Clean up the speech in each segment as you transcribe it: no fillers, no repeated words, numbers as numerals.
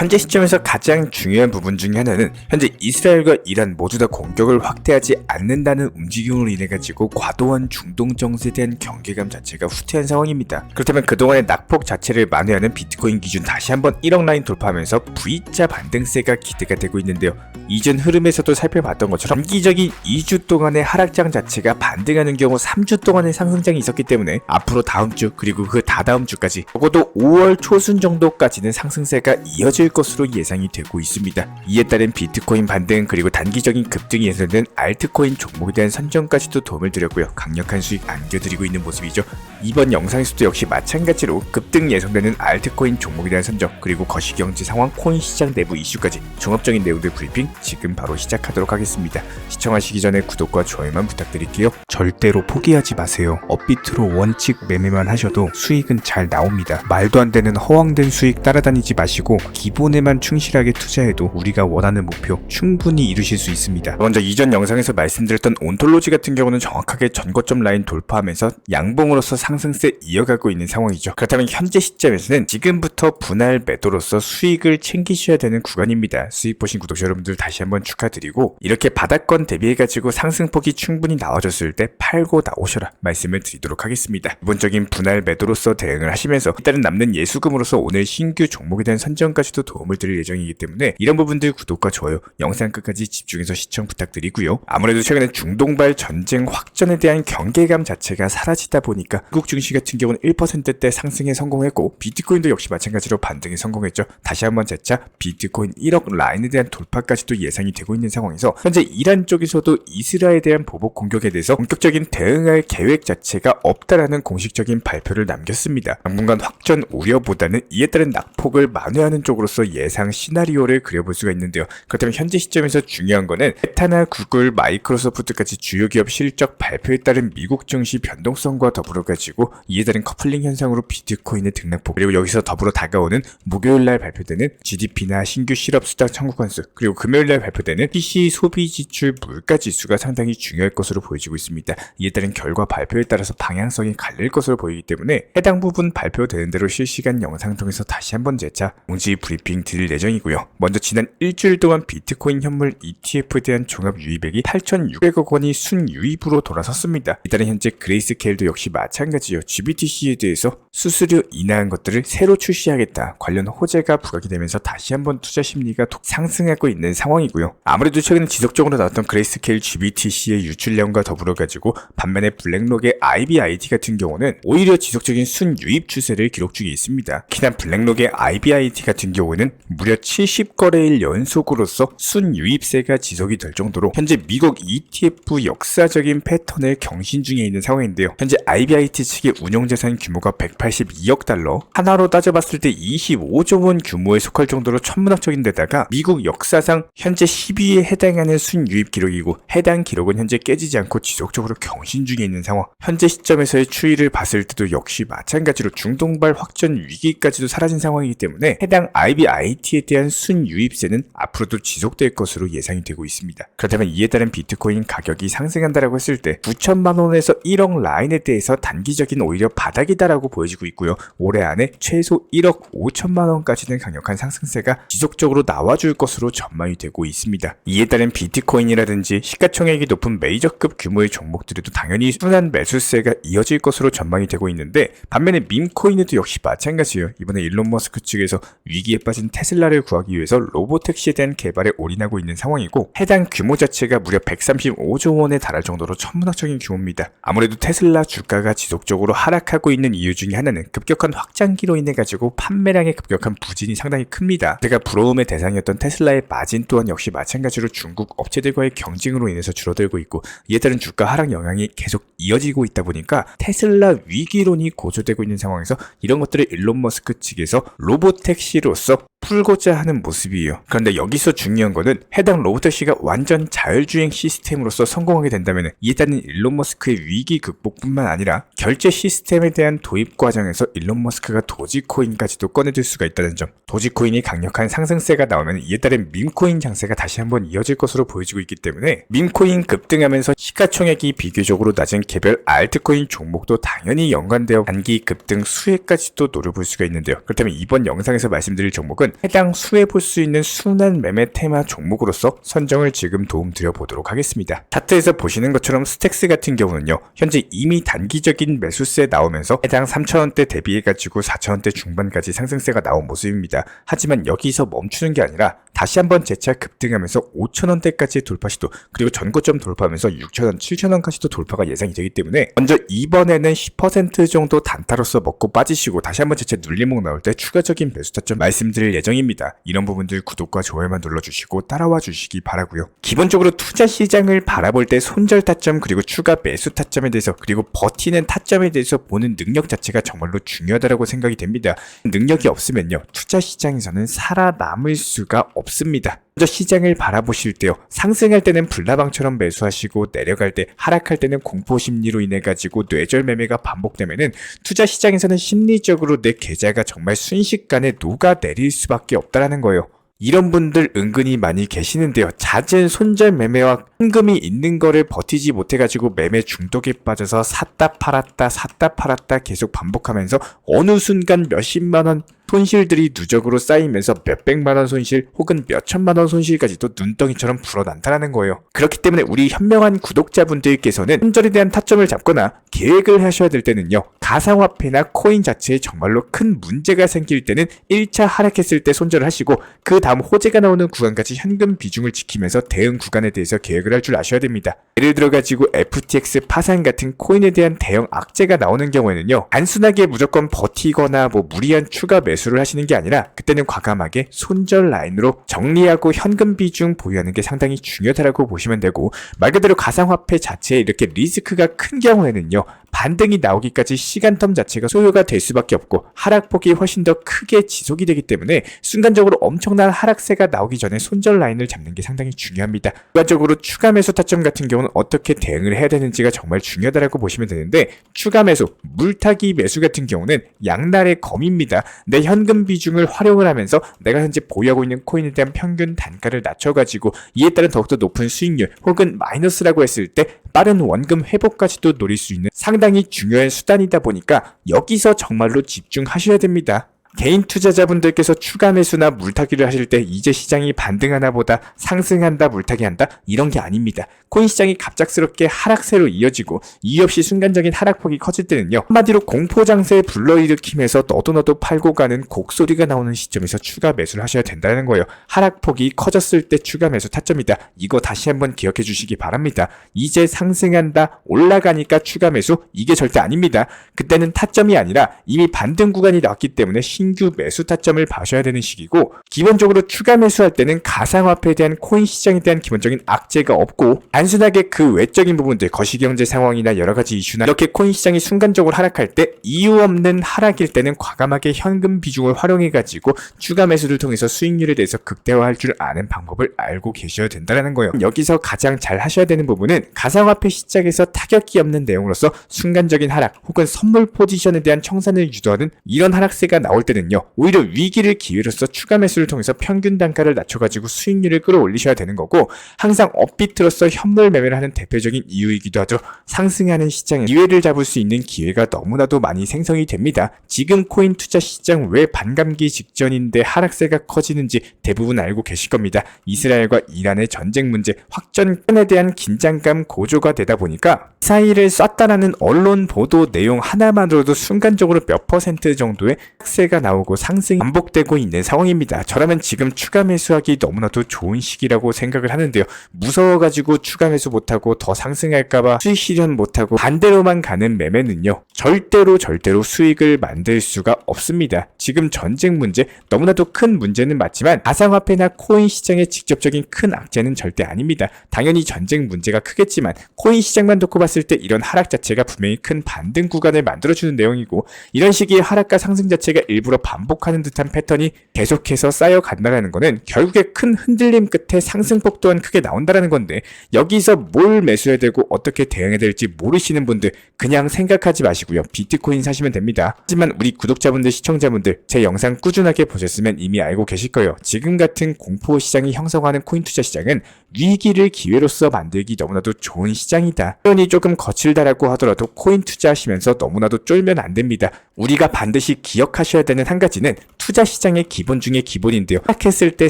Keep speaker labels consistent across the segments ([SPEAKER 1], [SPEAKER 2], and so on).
[SPEAKER 1] 현재 시점에서 가장 중요한 부분 중에 하나는 현재 이스라엘과 이란 모두 다 공격을 확대하지 않는다는 움직임으로 인해 가지고 과도한 중동 정세에 대한 경계감 자체가 후퇴한 상황입니다. 그렇다면 그동안의 낙폭 자체를 만회하는 비트코인 기준 다시 한번 1억 라인 돌파하면서 V자 반등세가 기대가 되고 있는데요. 이전 흐름에서도 살펴봤던 것처럼 단기적인 2주 동안의 하락장 자체가 반등하는 경우 3주 동안의 상승장이 있었기 때문에 앞으로 다음 주 그리고 그 다다음 주까지 적어도 5월 초순 정도까지는 상승세가 이어질 것으로 예상이 되고 있습니다. 이에 따른 비트코인 반등 그리고 단기적인 급등이 예상되는 알트코인 종목에 대한 선정까지도 도움을 드렸고요. 강력한 수익 안겨드리고 있는 모습이죠. 이번 영상에서도 역시 마찬가지로 급등 예상되는 알트코인 종목에 대한 선정 그리고 거시경제 상황 코인 시장 내부 이슈까지 종합적인 내용들 브리핑 지금 바로 시작하도록 하겠습니다. 시청하시기 전에 구독과 좋아요만 부탁드릴게요. 절대로 포기하지 마세요. 업비트로 원칙 매매만 하셔도 수익은 잘 나옵니다. 말도 안 되는 허황된 수익 따라다니지 마시고 기본에만 충실하게 투자해도 우리가 원하는 목표 충분히 이루실 수 있습니다. 먼저 이전 영상에서 말씀드렸던 온톨로지 같은 경우는 정확하게 전고점 라인 돌파하면서 양봉으로서 상승세 이어가고 있는 상황이죠. 그렇다면 현재 시점에서는 지금부터 분할 매도로서 수익을 챙기셔야 되는 구간입니다. 수익 보신 구독자 여러분들 다시 한번 축하드리고 이렇게 바닥권 대비해가지고 상승폭이 충분히 나와줬을 때 팔고 나오셔라 말씀을 드리도록 하겠습니다. 기본적인 분할 매도로서 대응을 하시면서 일단은 남는 예수금으로서 오늘 신규 종목에 대한 선정까지도 도움을 드릴 예정이기 때문에 이런 부분들 구독과 좋아요 영상 끝까지 집중해서 시청 부탁드리고요. 아무래도 최근에 중동발 전쟁 확전에 대한 경계감 자체가 사라지다 보니까 미국 증시 같은 경우는 1%대 상승에 성공했고 비트코인도 역시 마찬가지로 반등에 성공했죠. 다시 한번 재차 비트코인 1억 라인에 대한 돌파까지도 예상이 되고 있는 상황에서 현재 이란 쪽에서도 이스라엘에 대한 보복 공격에 대해서 본격적인 대응할 계획 자체가 없다라는 공식적인 발표를 남겼습니다. 당분간 확전 우려보다는 이에 따른 낙폭을 만회하는 쪽으로서 예상 시나리오를 그려볼 수가 있는데요. 그렇다면 현재 시점에서 중요한 거는 메타나 구글, 마이크로소프트까지 주요 기업 실적 발표에 따른 미국 증시 변동성과 더불어 가지고 이에 따른 커플링 현상으로 비트코인의 등락폭 그리고 여기서 더불어 다가오는 목요일날 발표되는 GDP나 신규 실업수당 청구 건수 그리고 금요일날 발표되는 PC 소비지출 물가지수가 상당히 중요할 것으로 보여지고 있습니다. 이에 따른 결과 발표에 따라서 방향성이 갈릴 것으로 보이기 때문에 해당 부분 발표되는 대로 실시간 영상 통해서 다시 한번 재차 공지 브리핑 드릴 예정이고요. 먼저 지난 일주일 동안 비트코인 현물 ETF에 대한 종합 유입액이 8,600억 원이 순유입으로 돌아섰습니다. 이따른 현재 그레이스케일도 역시 마찬가지요. GBTC에 대해서 수수료 인하한 것들을 새로 출시하겠다 관련 호재가 부각이 되면서 다시 한번 투자 심리가 상승하고 있는 상황이고요. 아무래도 최근 지속적으로 나왔던 그레이스케일 GBTC의 유출량과 더불어 가지고 반면에 블랙록의 IBIT 같은 경우는 오히려 지속적인 순유입 추세를 기록 중에 있습니다. 특히나 블랙록의 IBIT 같은 경우는 무려 70거래일 연속으로서 순유입세가 지속이 될 정도로 현재 미국 ETF 역사적인 패턴을 경신 중에 있는 상황인데요. 현재 IBIT 측의 운용자산 규모가 182억 달러, 하나로 따져봤을 때 25조 원 규모에 속할 정도로 천문학적인 데다가 미국 역사상 현재 10위에 해당하는 순유입 기록이고 해당 기록은 현재 깨지지 않고 지속적으로 경신 중에 있는 상황. 현재 시점에서의 추이를 봤을 때도 역시 마찬가지로 중동발 확전 위기까지도 사라진 상황이기 때문에 해당 IBIT에 대한 순유입세는 앞으로도 지속될 것으로 예상이 되고 있습니다. 그렇다면 이에 따른 비트코인 가격이 상승한다라고 했을 때 9천만 원에서 1억 라인에 대해서 단기적인 오히려 바닥이다라고 보여지고 있고요. 올해 안에 최소 1억 5천만 원까지는 강력한 상승세가 지속적으로 나와줄 것으로 전망이 되고 있습니다. 이에 따른 비트코인이라든지 시가총액이 높은 메이저급 규모의 종목들에도 당연히 순환 매수세가 이어질 것으로 전망이 되고 있는데 반면에 밈코인에도 역시 마찬가지예요. 이번에 일론 머스크 측에서 위기에 빠진 테슬라를 구하기 위해서 로보택시에 대한 개발에 올인하고 있는 상황이고 해당 규모 자체가 무려 135조 원에 달할 정도로 천문학적인 규모입니다. 아무래도 테슬라 주가가 지속적으로 하락하고 있는 이유 중에 하나는 급격한 확장기로 인해 가지고 판매량의 급격한 부진이 상당히 큽니다. 제가 부러움의 대상이었던 테슬라의 마진 또한 역시 마찬가지로 중국 업체들과의 경쟁으로 인해서 줄어들고 있고 이에 따른 주가 하락 영향이 계속 이어지고 있다 보니까 테슬라 위기론이 고조되고 있는 상황에서 이런 것들을 일론 머스크 측에서 로보택시로서 풀고자 하는 모습이에요. 그런데 여기서 중요한 거는 해당 로보택시가 완전 자율주행 시스템으로서 성공하게 된다면 이에 따른 일론 머스크의 위기 극복뿐만 아니라 결제 시스템에 대한 도입 과정에서 일론 머스크가 도지코인까지도 꺼내들 수가 있다는 점. 도지코인이 강력한 상승세가 나오면 이에 따른 밈코인 장세가 다시 한번 이어질 것으로 보여지고 있기 때문에 밈코인 급등하면서 시가총액이 비교적으로 낮은 개별 알트코인 종목도 당연히 연관되어 단기 급등 수혜까지도 노려볼 수가 있는데요. 그렇다면 이번 영상에서 말씀드릴 종목은 해당 수에 볼 수 있는 순환 매매 테마 종목으로서 선정을 지금 도움드려 보도록 하겠습니다. 차트에서 보시는 것처럼 스택스 같은 경우는요, 현재 이미 단기적인 매수세 나오면서 해당 3,000원대 대비해가지고 4,000원대 중반까지 상승세가 나온 모습입니다. 하지만 여기서 멈추는 게 아니라 다시 한번 재차 급등하면서 5,000원대까지의 돌파 시도, 그리고 전고점 돌파하면서 6,000원, 7,000원까지도 돌파가 예상이 되기 때문에 먼저 이번에는 10% 정도 단타로서 먹고 빠지시고 다시 한번 재차 눌림목 나올 때 추가적인 매수 타점 말씀드릴 예정입니다. 이런 부분들 구독과 좋아요만 눌러주시고 따라와 주시기 바라고요. 기본적으로 투자 시장을 바라볼 때 손절 타점, 그리고 추가 매수 타점에 대해서, 그리고 버티는 타점에 대해서 보는 능력 자체가 정말로 중요하다고 생각이 됩니다. 능력이 없으면요, 투자 시장에서는 살아남을 수가 없습니다. 먼저 시장을 바라보실 때요, 상승할 때는 불나방처럼 매수하시고 내려갈 때, 하락할 때는 공포 심리로 인해 가지고 뇌절 매매가 반복되면은 투자 시장에서는 심리적으로 내 계좌가 정말 순식간에 녹아내릴 수밖에 없다라는 거예요. 이런 분들 은근히 많이 계시는데요. 잦은 손절 매매와 현금이 있는 거를 버티지 못해가지고 매매 중독에 빠져서 샀다 팔았다 계속 반복하면서 어느 순간 몇십만원 손실들이 누적으로 쌓이면서 몇백만원 손실 혹은 몇천만원 손실까지도 눈덩이처럼 불어난다는 거예요. 그렇기 때문에 우리 현명한 구독자분들께서는 손절에 대한 타점을 잡거나 계획을 하셔야 될 때는요, 가상화폐나 코인 자체에 정말로 큰 문제가 생길 때는 1차 하락했을 때 손절을 하시고 그 다음 호재가 나오는 구간까지 현금 비중을 지키면서 대응 구간에 대해서 계획을 할 줄 아셔야 됩니다. 예를 들어 가지고 FTX 파산 같은 코인에 대한 대형 악재가 나오는 경우에는요, 단순하게 무조건 버티거나 무리한 추가 매수를 하시는 게 아니라 그때는 과감하게 손절 라인으로 정리하고 현금 비중 보유하는 게 상당히 중요하다고 보시면 되고, 말 그대로 가상화폐 자체에 이렇게 리스크가 큰 경우에는요, 반등이 나오기까지 시간텀 자체가 소요가 될 수밖에 없고 하락폭이 훨씬 더 크게 지속이 되기 때문에 순간적으로 엄청난 하락세가 나오기 전에 손절 라인을 잡는 게 상당히 중요합니다. 일반적으로 추가 매수 타점 같은 경우는 어떻게 대응을 해야 되는지가 정말 중요하다고 보시면 되는데, 추가 매수, 물타기 매수 같은 경우는 양날의 검입니다. 내 현금 비중을 활용을 하면서 내가 현재 보유하고 있는 코인에 대한 평균 단가를 낮춰가지고 이에 따른 더욱더 높은 수익률 혹은 마이너스라고 했을 때 빠른 원금 회복까지도 노릴 수 있는 상당히 중요한 수단이다 보니까 여기서 정말로 집중하셔야 됩니다. 개인 투자자분들께서 추가 매수나 물타기를 하실 때 이제 시장이 반등하나 보다, 상승한다 물타기한다 이런 게 아닙니다. 코인 시장이 갑작스럽게 하락세로 이어지고 이유 없이 순간적인 하락폭이 커질 때는요, 한마디로 공포장세 불러일으키면서 너도 팔고 가는 곡소리가 나오는 시점에서 추가 매수를 하셔야 된다는 거예요. 하락폭이 커졌을 때 추가 매수 타점이다. 이거 다시 한번 기억해 주시기 바랍니다. 이제 상승한다, 올라가니까 추가 매수, 이게 절대 아닙니다. 그때는 타점이 아니라 이미 반등 구간이 나왔기 때문에 신규 매수 타점을 봐셔야 되는 시기고, 기본적으로 추가 매수할 때는 가상화폐에 대한 코인 시장에 대한 기본적인 악재가 없고 단순하게 그 외적인 부분들, 거시경제 상황이나 여러가지 이슈나 이렇게 코인 시장이 순간적으로 하락할 때 이유 없는 하락일 때는 과감하게 현금 비중을 활용해가지고 추가 매수를 통해서 수익률에 대해서 극대화할 줄 아는 방법을 알고 계셔야 된다는 거예요. 여기서 가장 잘 하셔야 되는 부분은 가상화폐 시장에서 타격이 없는 내용으로서 순간적인 하락 혹은 선물 포지션에 대한 청산을 유도하는 이런 하락세가 나올 때는요, 오히려 위기를 기회로서 추가 매수를 통해서 평균 단가를 낮춰가지고 수익률을 끌어올리셔야 되는 거고, 항상 업비트로서 현물 매매를 하는 대표적인 이유이기도 하죠. 상승하는 시장에 기회를 잡을 수 있는 기회가 너무나도 많이 생성이 됩니다. 지금 코인 투자 시장 왜 반감기 직전인데 하락세가 커지는지 대부분 알고 계실 겁니다. 이스라엘과 이란의 전쟁 문제, 확전에 대한 긴장감 고조가 되다 보니까 미사일을 쐈다라는 언론 보도 내용 하나만으로도 순간적으로 몇 퍼센트 정도의 하락세가 나오고 상승이 반복되고 있는 상황입니다. 저라면 지금 추가 매수하기 너무나도 좋은 시기라고 생각을 하는데요. 무서워가지고 추가 매수 못하고 더 상승할까봐 수익 실현 못하고 반대로만 가는 매매는요, 절대로 수익을 만들 수가 없습니다. 지금 전쟁 문제, 너무나도 큰 문제는 맞지만 가상화폐나 코인 시장의 직접적인 큰 악재는 절대 아닙니다. 당연히 전쟁 문제가 크겠지만 코인 시장만 놓고 봤을 때 이런 하락 자체가 분명히 큰 반등 구간을 만들어주는 내용이고, 이런 시기에 하락과 상승 자체가 일부러 반복하는 듯한 패턴이 계속해서 쌓여간다는 거는 결국에 큰 흔들림 끝에 상승폭 또한 크게 나온다는 건데, 여기서 뭘 매수해야 되고 어떻게 대응해야 될지 모르시는 분들 그냥 생각하지 마시고요, 비트코인 사시면 됩니다. 하지만 우리 구독자분들, 시청자분들 제 영상 꾸준하게 보셨으면 이미 알고 계실 거예요. 지금 같은 공포 시장이 형성하는 코인 투자 시장은 위기를 기회로서 만들기 너무나도 좋은 시장이다. 표현이 조금 거칠다라고 하더라도 코인 투자하시면서 너무나도 쫄면 안 됩니다. 우리가 반드시 기억하셔야 되는 지키시는 한 가지는 투자 시장의 기본 중에 기본인데요. 하락했을 때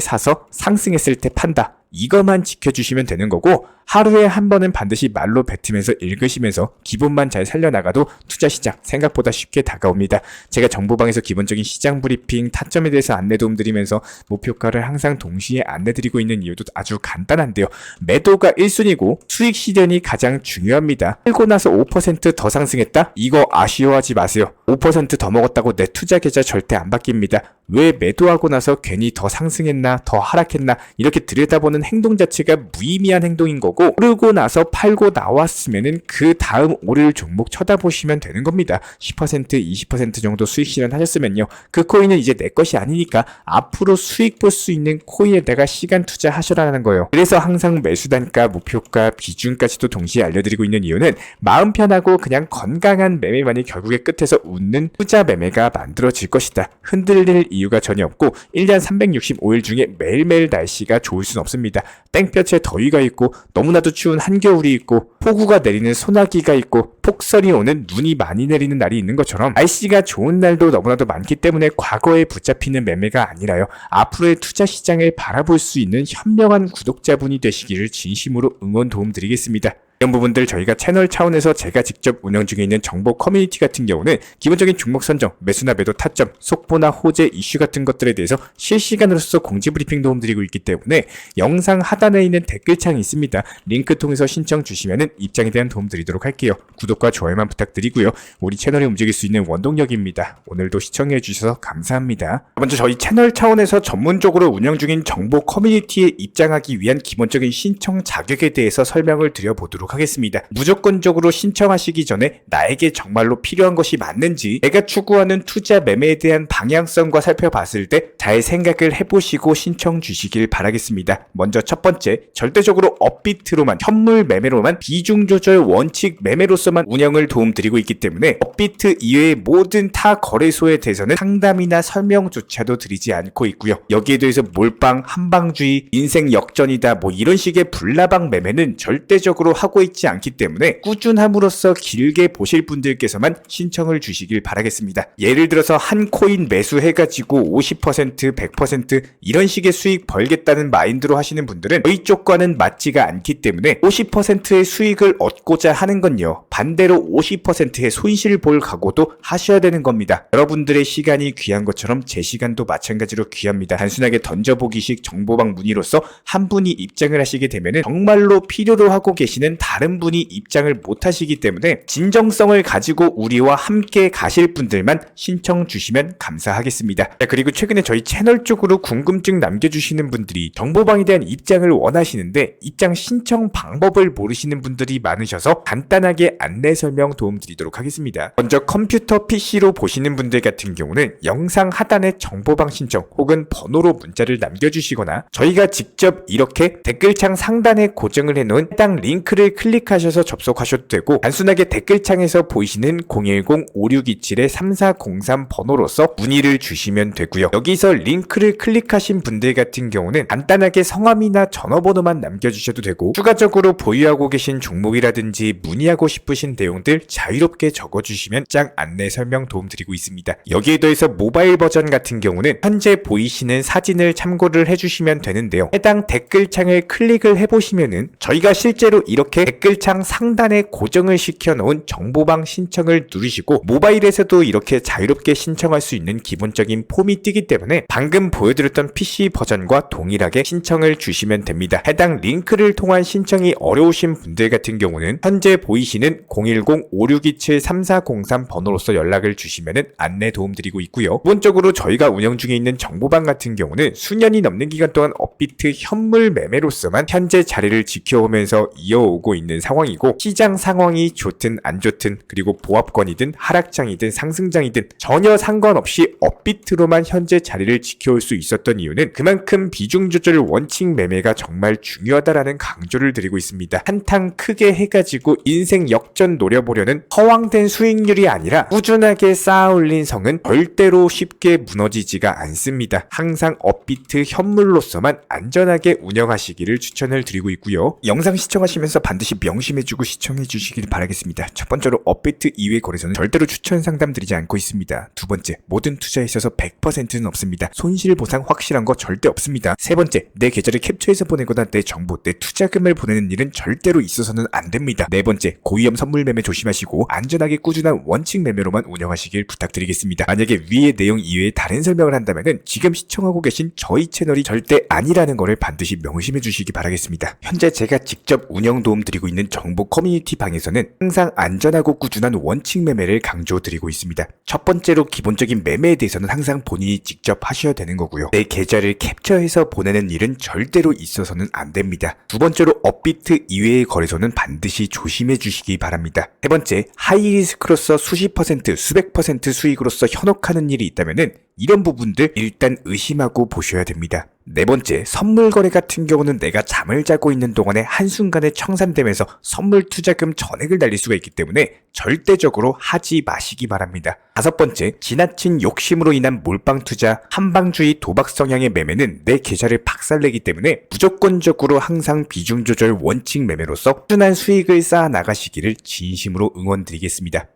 [SPEAKER 1] 사서 상승했을 때 판다. 이것만 지켜주시면 되는 거고, 하루에 한 번은 반드시 말로 뱉으면서 읽으시면서 기본만 잘 살려나가도 투자시장 생각보다 쉽게 다가옵니다. 제가 정보방에서 기본적인 시장 브리핑, 타점에 대해서 안내 도움 드리면서 목표가를 항상 동시에 안내 드리고 있는 이유도 아주 간단한데요. 매도가 1순위고 수익 실현이 가장 중요합니다. 팔고 나서 5% 더 상승했다? 이거 아쉬워하지 마세요. 5% 더 먹었다고 내 투자 계좌 절대 안 바뀝니다. 왜 매도하고 나서 괜히 더 상승했나 더 하락했나 이렇게 들여다보는 행동 자체가 무의미한 행동인 거고, 오르고 나서 팔고 나왔으면은 그 다음 오를 종목 쳐다보시면 되는 겁니다. 10% 20% 정도 수익 실현하셨으면요, 그 코인은 이제 내 것이 아니니까 앞으로 수익 볼 수 있는 코인에다가 시간 투자하셔라는 거예요. 그래서 항상 매수 단가, 목표가, 비중까지도 동시에 알려드리고 있는 이유는 마음 편하고 그냥 건강한 매매만이 결국에 끝에서 웃는 투자 매매가 만들어질 것이다. 흔들릴 이유가 전혀 없고 1년 365일 중에 매일매일 날씨가 좋을 순 없습니다. 땡볕에 더위가 있고 너무나도 추운 한겨울이 있고 폭우가 내리는 소나기가 있고 폭설이 오는 눈이 많이 내리는 날이 있는 것처럼 날씨가 좋은 날도 너무나도 많기 때문에 과거에 붙잡히는 매매가 아니라요, 앞으로의 투자 시장을 바라볼 수 있는 현명한 구독자분이 되시기를 진심으로 응원 도움 드리겠습니다. 이런 부분들 저희가 채널 차원에서 제가 직접 운영 중에 있는 정보 커뮤니티 같은 경우는 기본적인 종목 선정, 매수나 매도 타점, 속보나 호재, 이슈 같은 것들에 대해서 실시간으로서 공지 브리핑 도움 드리고 있기 때문에 영상 하단에 있는 댓글창이 있습니다. 링크 통해서 신청 주시면 입장에 대한 도움 드리도록 할게요. 구독과 좋아요만 부탁드리고요. 우리 채널이 움직일 수 있는 원동력입니다. 오늘도 시청해 주셔서 감사합니다. 먼저 저희 채널 차원에서 전문적으로 운영 중인 정보 커뮤니티에 입장하기 위한 기본적인 신청 자격에 대해서 설명을 드려보도록 하겠습니다. 무조건적으로 신청하시기 전에 나에게 정말로 필요한 것이 맞는지, 내가 추구하는 투자 매매에 대한 방향성과 살펴봤을 때 잘 생각을 해보시고 신청 주시길 바라겠습니다. 먼저 첫 번째, 절대적으로 업비트로만, 현물 매매로만, 비중 조절 원칙 매매로서만 운영을 도움드리고 있기 때문에 업비트 이외의 모든 타 거래소에 대해서는 상담이나 설명조차도 드리지 않고 있고요. 여기에 대해서 몰빵, 한방주의, 인생 역전이다 뭐 이런 식의 불나방 매매는 절대적으로 하고 있지 않기 때문에 꾸준함으로써 길게 보실 분들께서만 신청을 주시길 바라겠습니다. 예를 들어서 한 코인 매수해가지고 50%, 100% 이런 식의 수익 벌겠다는 마인드로 하시는 분들은 저희 쪽과는 맞지가 않기 때문에 50%의 수익을 얻고자 하는 건요, 반대로 50%의 손실을 볼 각오도 하셔야 되는 겁니다. 여러분들의 시간이 귀한 것처럼 제 시간도 마찬가지로 귀합니다. 단순하게 던져보기식 정보방 문의로서 한 분이 입장을 하시게 되면 정말로 필요로 하고 계시는 다른 분이 입장을 못 하시기 때문에 진정성을 가지고 우리와 함께 가실 분들만 신청 주시면 감사하겠습니다. 자, 그리고 최근에 저희 채널 쪽으로 궁금증 남겨주시는 분들이 정보방에 대한 입장을 원하시는데 입장 신청 방법을 모르시는 분들이 많으셔서 간단하게 안내 설명 도움 드리도록 하겠습니다. 먼저 컴퓨터 PC로 보시는 분들 같은 경우는 영상 하단에 정보방 신청 혹은 번호로 문자를 남겨주시거나 저희가 직접 이렇게 댓글창 상단에 고정을 해놓은 해당 링크를 클릭하셔서 접속하셔도 되고, 단순하게 댓글창에서 보이시는 010-5627-3403 번호로서 문의를 주시면 되고요. 여기서 링크를 클릭하신 분들 같은 경우는 간단하게 성함이나 전화번호만 남겨주셔도 되고, 추가적으로 보유하고 계신 종목이라든지 문의하고 싶으신 내용들 자유롭게 적어주시면 짱 안내 설명 도움드리고 있습니다. 여기에 더해서 모바일 버전 같은 경우는 현재 보이시는 사진을 참고를 해주시면 되는데요. 해당 댓글창을 클릭을 해보시면은 저희가 실제로 이렇게 댓글창 상단에 고정을 시켜놓은 정보방 신청을 누르시고 모바일에서도 이렇게 자유롭게 신청할 수 있는 기본적인 폼이 뜨기 때문에 방금 보여드렸던 PC 버전과 동일하게 신청을 주시면 됩니다. 해당 링크를 통한 신청이 어려우신 분들 같은 경우는 현재 보이시는 010-5627-3403 번호로서 연락을 주시면 안내 도움드리고 있고요. 기본적으로 저희가 운영 중에 있는 정보방 같은 경우는 수년이 넘는 기간 동안 업비트 현물 매매로서만 현재 자리를 지켜오면서 이어오고 있는 상황이고, 시장 상황이 좋든 안 좋든 그리고 보합권이든 하락장이든 상승장이든 전혀 상관없이 업비트로만 현재 자리를 지켜올 수 있었던 이유는 그만큼 비중 조절 원칙 매매가 정말 중요하다라는 강조를 드리고 있습니다. 한탕 크게 해가지고 인생 역전 노려보려는 허황된 수익률이 아니라 꾸준하게 쌓아올린 성은 절대로 쉽게 무너지지가 않습니다. 항상 업비트 현물로서만 안전하게 운영하시기를 추천을 드리고 있고요. 영상 시청하시면서 반드시 반드시 명심해주고 시청해주시길 바라겠습니다. 첫 번째로 업비트 이외의 거래소는 절대로 추천 상담 드리지 않고 있습니다. 두 번째, 모든 투자에 있어서 100%는 없습니다. 손실 보상 확실한 거 절대 없습니다. 세 번째, 내 계좌를 캡처해서 보내거나 내 정보, 내 투자금을 보내는 일은 절대로 있어서는 안 됩니다. 네 번째, 고위험 선물 매매 조심하시고 안전하게 꾸준한 원칙 매매로만 운영하시길 부탁드리겠습니다. 만약에 위의 내용 이외에 다른 설명을 한다면은 지금 시청하고 계신 저희 채널이 절대 아니라는 거를 반드시 명심해 주시기 바라겠습니다. 현재 제가 직접 운영 도움 드리고 있는 정보 커뮤니티 방에서는 항상 안전하고 꾸준한 원칙 매매를 강조드리고 있습니다. 첫 번째로 기본적인 매매에 대해서는 항상 본인이 직접 하셔야 되는 거고요. 내 계좌를 캡처해서 보내는 일은 절대로 있어서는 안 됩니다. 두 번째로 업비트 이외의 거래소는 반드시 조심해 주시기 바랍니다. 세 번째, 하이리스크로서 수십 퍼센트, 수백 퍼센트 수익으로서 현혹하는 일이 있다면은 이런 부분들 일단 의심하고 보셔야 됩니다. 네 번째, 선물 거래 같은 경우는 내가 잠을 자고 있는 동안에 한순간에 청산되면서 선물 투자금 전액을 날릴 수가 있기 때문에 절대적으로 하지 마시기 바랍니다. 다섯 번째, 지나친 욕심으로 인한 몰빵 투자, 한방주의 도박 성향의 매매는 내 계좌를 박살내기 때문에 무조건적으로 항상 비중 조절 원칙 매매로서 꾸준한 수익을 쌓아 나가시기를 진심으로 응원드리겠습니다.